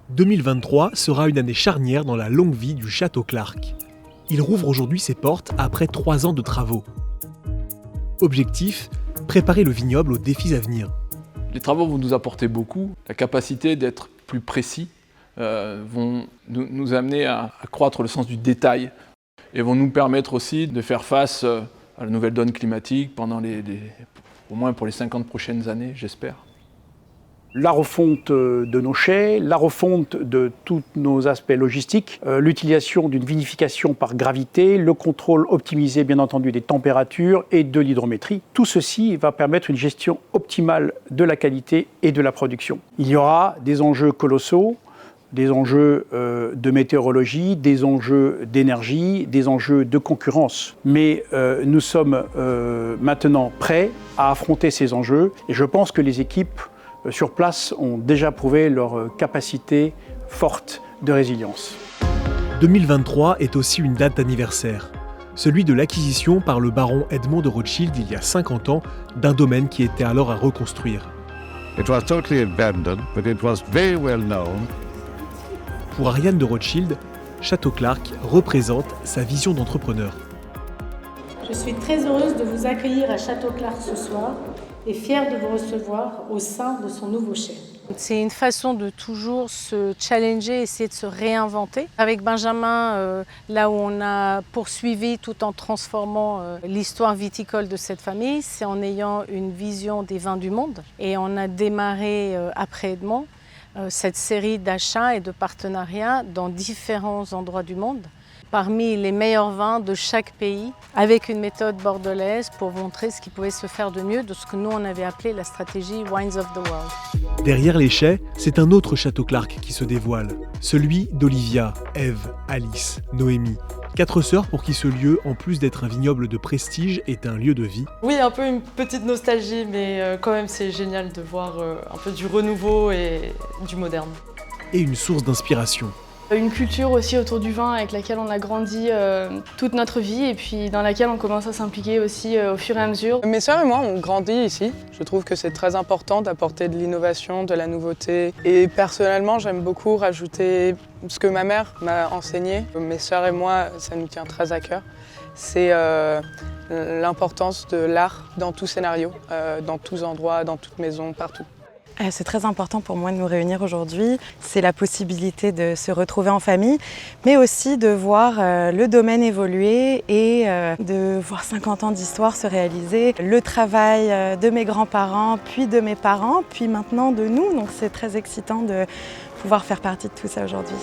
2023 sera une année charnière dans la longue vie du Château Clark. Il rouvre aujourd'hui ses portes après 3 ans de travaux. Objectif, préparer le vignoble aux défis à venir. Les travaux vont nous apporter beaucoup. La capacité d'être plus précis vont nous amener à accroître le sens du détail et vont nous permettre aussi de faire face à la nouvelle donne climatique pendant au moins pour les 50 prochaines années, j'espère. La refonte de nos chais, la refonte de tous nos aspects logistiques, l'utilisation d'une vinification par gravité, le contrôle optimisé bien entendu des températures et de l'hydrométrie. Tout ceci va permettre une gestion optimale de la qualité et de la production. Il y aura des enjeux colossaux, des enjeux de météorologie, des enjeux d'énergie, des enjeux de concurrence. Mais nous sommes maintenant prêts à affronter ces enjeux et je pense que les équipes sur place ont déjà prouvé leur capacité forte de résilience. 2023 est aussi une date d'anniversaire, celui de l'acquisition par le baron Edmond de Rothschild il y a 50 ans d'un domaine qui était alors à reconstruire. It was totally abandoned, but it was very well known. Pour Ariane de Rothschild, Château Clark représente sa vision d'entrepreneur. Je suis très heureuse de vous accueillir à Château Clark ce soir et fière de vous recevoir au sein de son nouveau chai. C'est une façon de toujours se challenger, essayer de se réinventer. Avec Benjamin, là où on a poursuivi tout en transformant l'histoire viticole de cette famille, c'est en ayant une vision des vins du monde. Et on a démarré après Edmond cette série d'achats et de partenariats dans différents endroits du monde, parmi les meilleurs vins de chaque pays, avec une méthode bordelaise pour montrer ce qui pouvait se faire de mieux de ce que nous on avait appelé la stratégie Wines of the World. Derrière les chais, c'est un autre Château Clark qui se dévoile, celui d'Olivia, Ève, Alice, Noémie. 4 sœurs pour qui ce lieu, en plus d'être un vignoble de prestige, est un lieu de vie. Oui, un peu une petite nostalgie, mais quand même c'est génial de voir un peu du renouveau et du moderne. Et une source d'inspiration. Une culture aussi autour du vin avec laquelle on a grandi toute notre vie et puis dans laquelle on commence à s'impliquer aussi au fur et à mesure. Mes sœurs et moi, on grandit ici. Je trouve que c'est très important d'apporter de l'innovation, de la nouveauté. Et personnellement, j'aime beaucoup rajouter ce que ma mère m'a enseigné. Mes sœurs et moi, ça nous tient très à cœur. C'est l'importance de l'art dans tout scénario, dans tous endroits, dans toute maison, partout. C'est très important pour moi de nous réunir aujourd'hui. C'est la possibilité de se retrouver en famille, mais aussi de voir le domaine évoluer et de voir 50 ans d'histoire se réaliser. Le travail de mes grands-parents, puis de mes parents, puis maintenant de nous. Donc c'est très excitant de pouvoir faire partie de tout ça aujourd'hui.